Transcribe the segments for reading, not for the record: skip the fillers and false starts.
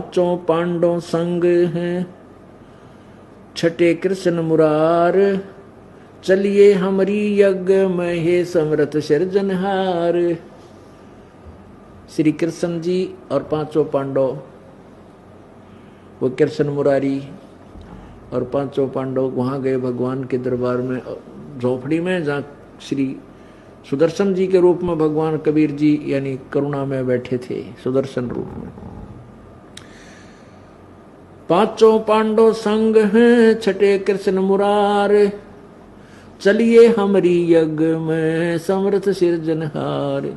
पांचों पांडव संग हैं, छठे कृष्ण मुरार, चलिए हमरी यज्ञ में हे समर्थ सिरजनहार। श्री कृष्ण जी और पांचों पांडव, वो कृष्ण मुरारी और पांचों पांडव वहां गए भगवान के दरबार में, झोपड़ी में, जहाँ श्री सुदर्शन जी के रूप में भगवान कबीर जी यानी करुणा में बैठे थे, सुदर्शन रूप में। पांचों पांडव संग हैं, छठे कृष्ण मुरार, चलिए हमरी यज्ञ में समर्थ सिरजनहार।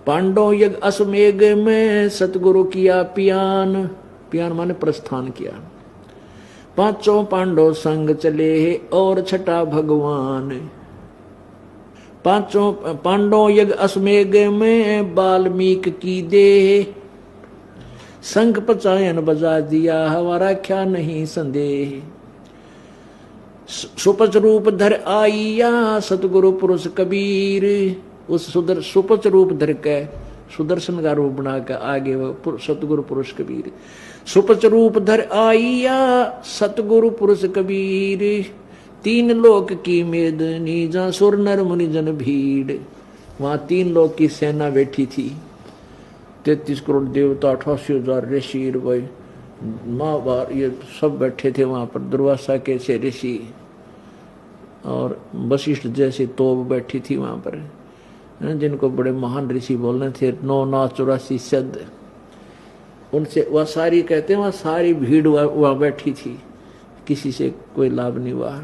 पांडव यज्ञ अश्वमेघ में सतगुरु किया पियान, पियान माने प्रस्थान किया। पांचों पांडव संग चले और छठा भगवान। पांचों पांडव यज्ञ अश्वमेघ में वाल्मीक की देह, शंख पचायन बजा दिया हमारा क्या नहीं संदेह। सुपच रूप धर आइया सतगुरु पुरुष कबीर, उस सुपच रूप धर के सुदर्शन का रूप बना के आगे वो सतगुरु पुरुष कबीर। सुपच रूप धर आइया सतगुरु पुरुष कबीर, तीन लोक की मेदनी जहाँ सुर नर मुनि जन भीड़। वहां तीन लोक की सेना बैठी थी, 33 करोड़ देवता, 88,000 ऋषि, भाई महाभारत ये सब बैठे थे वहां पर। दुर्वासा के से ऋषि और वशिष्ठ जैसी तोप बैठी थी वहां पर, जिनको बड़े महान ऋषि बोलने थे। 9 नाथ 84 शब्द, उनसे वह सारी कहते हैं, वह सारी भीड़ वहां बैठी थी, किसी से कोई लाभ नहीं हुआ।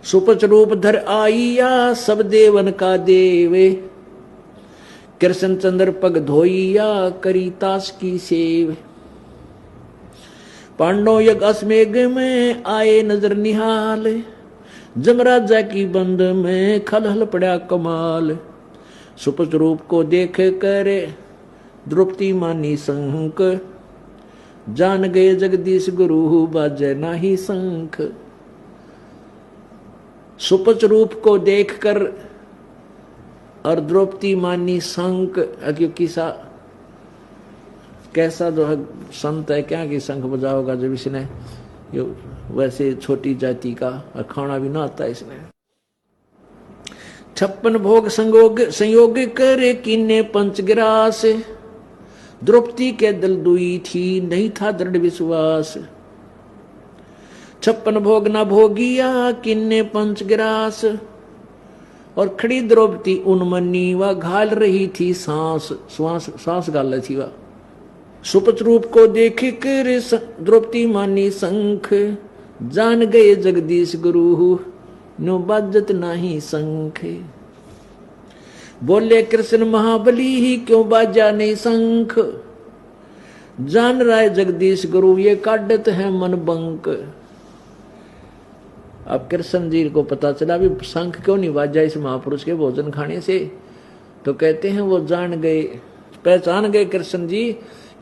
सुपच रूप धर आइया सब देवन का देवे, कृष्ण चंद्र पग धोइया करी तास की सेव। पांडव यज्ञ अश्वमेघ में आए नजर निहाल, जमराजा की बंद में खलहल पड़ा कमाल। सुपच रूप को देख कर द्रौपदी मानी शंख, जान गए जगदीश गुरु बाजे नाही शंख। सुपच रूप को देखकर और द्रौपदी मानी शंख, क्योंकि कैसा जो है संत है क्या कि शंख बजा होगा जब इसने, वैसे छोटी जाति का खाना भी ना आता इसने। 56 भोग संयोग करे किन्ने पंचग्रास, द्रौपदी के दिल दुई थी नहीं था दृढ़ विश्वास। 56 भोग न भोगिया किन्ने पंचग्रास, और खड़ी द्रौपदी उन्मनी वह घाल रही थी सांस गाल रही थी वह। सुपच रूप को देख कर द्रौपदी मानी शंख, जान गए जगदीश गुरु नो बाजत नाही शंख। बोले कृष्ण महाबली ही क्यों बाजा नहीं शंख, जान रहा है जगदीश गुरु ये काटत है मन बंक। अब कृष्ण जी को पता चला भी शंख क्यों नहीं बाजा इस महापुरुष के भोजन खाने से, तो कहते हैं वो जान गए, पहचान गए कृष्ण जी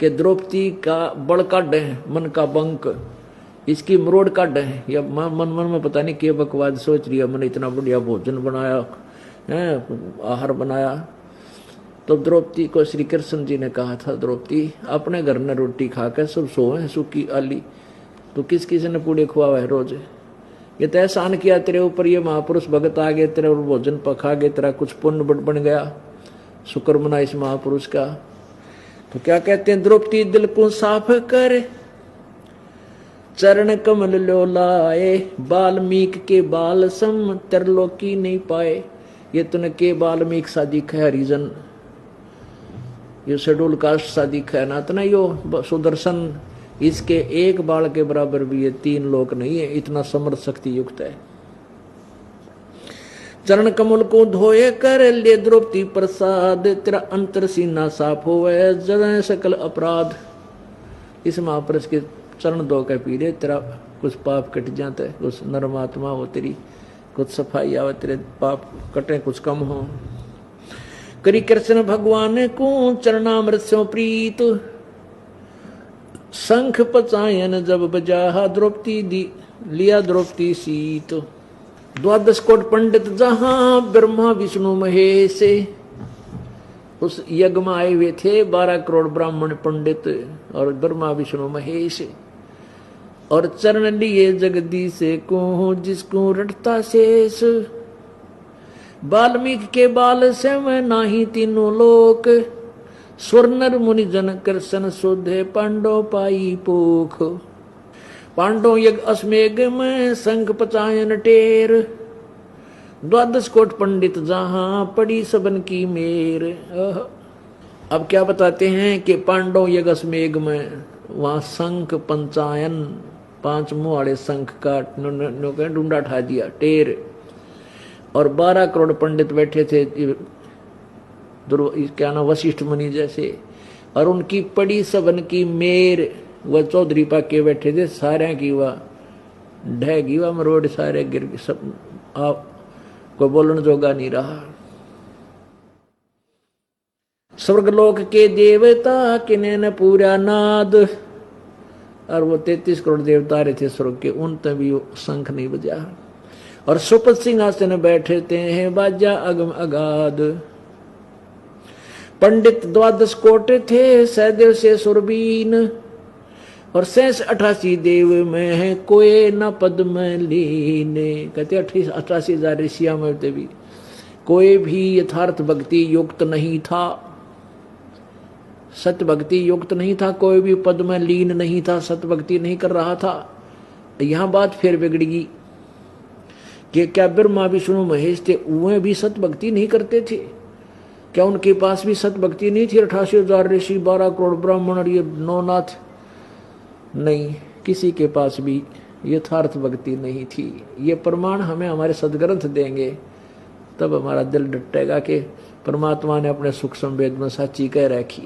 कि द्रौपदी का बड़ काढ़ है, मन का बंक, इसकी मरोड़ काढ़ है। या मन में पता नहीं क्या बकवाद सोच रही है, मैंने इतना बढ़िया भोजन बनाया है, आहार बनाया। तो द्रौपदी को श्री कृष्ण जी ने कहा था, द्रौपदी अपने घर में रोटी खाकर सब सोए सूखी आली, तो किस किसी ने पूड़े खुआ है रोज। ये तो एहसान किया तेरे ऊपर, ये महापुरुष भगत आ गए तेरे और भोजन पखा गए, तेरा कुछ पुण्य बन गया, शुक्र मना इस महापुरुष का। तो क्या कहते हैं, द्रौपदी दिल को साफ कर चरण कमल लो लाए, वाल्मीकि के बाल सम त्रिलोकी नहीं पाए। ये तूने के वाल्मीकि सा दिखा है, हरिजन ये शेड्यूल कास्ट सा दिखा है ना, तो ना यो सुदर्शन इसके एक बाल के बराबर भी ये 3 लोक नहीं है, इतना समर्थ शक्ति युक्त है। चरण कमल को धोए कर ले द्रौपदी प्रसाद, तेरा अंतर सीना साफ होवे जय सकल अपराध। इस महापुरुष के चरण धो के पी ले, तेरा कुछ पाप कट जाता है, कुछ नरमात्मा हो तेरी, कुछ सफाई आवे, तेरे पाप कटे कुछ कम हो। करी कृष्ण भगवान को चरणामृत से प्रीत, शंख पचायन जब बजा द्रौपदी दी लिया द्रौपदी सीत। 12 कोट पंडित जहां ब्रह्मा विष्णु महेश, उस यज्ञ में आए हुए थे 12 करोड़ ब्राह्मण पंडित और ब्रह्मा विष्णु महेश, और चरण लिए जगदीश को जिसको रटता शेष। वाल्मीकि के बाल से मैं नाही तीनों लोक, स्वर्णर मुनि जन कृष्ण शोधे पांडव पाई पोख। पांडव यज्ञ अश्वमेघ में शंख पचायन टेर, 12 कोट पंडित जहां पड़ी सबन की मेर। अब क्या बताते हैं कि पांडव यज्ञ अश्वमेघ में वहां शंख पंचायन 5 मुंह वाले शंख का डूंडा ठा दिया टेर, और 12 करोड़ पंडित बैठे थे, क्या ना वशिष्ठ मुनि जैसे, और उनकी पड़ी सबन की मेर। वह चौधरी पाके बैठे थे, सारे की वह ढह गई, वह मरोड़ सारे गिर सब, आप कोई बोलने जोगा नहीं रहा। स्वर्गलोक के देवता किने न पूरा नाद, और वो 33 करोड़ देवता रहे थे स्वर्ग के, उन तभी शंख नहीं बजा। और सुपथ सिंहासन बैठते हैं बाजा अगम अगाध। पंडित 12 कोट थे सहदेव से सुरबीन, और 88 देव में है कोई न पद में लीन। कहते 88,000 ऋषिया में भी कोई भी यथार्थ भक्ति युक्त नहीं था, सत्य भक्ति युक्त नहीं था, कोई भी पद में लीन नहीं था, सत्य भक्ति नहीं कर रहा था। यहां बात फिर बिगड़गी कि क्या ब्रह्मा विष्णु महेश थे, वे भी सत्य भक्ति नहीं करते थे? क्या उनके पास भी सत्य भक्ति नहीं थी? 88,000 ऋषि, 12 करोड़ ब्राह्मण और ये 9 नाथ, नहीं, किसी के पास भी यथार्थ भक्ति नहीं थी। ये प्रमाण हमें हमारे सदग्रंथ देंगे, तब हमारा दिल डटेगा कि परमात्मा ने अपने सुख संवेद में सच्ची कह रखी।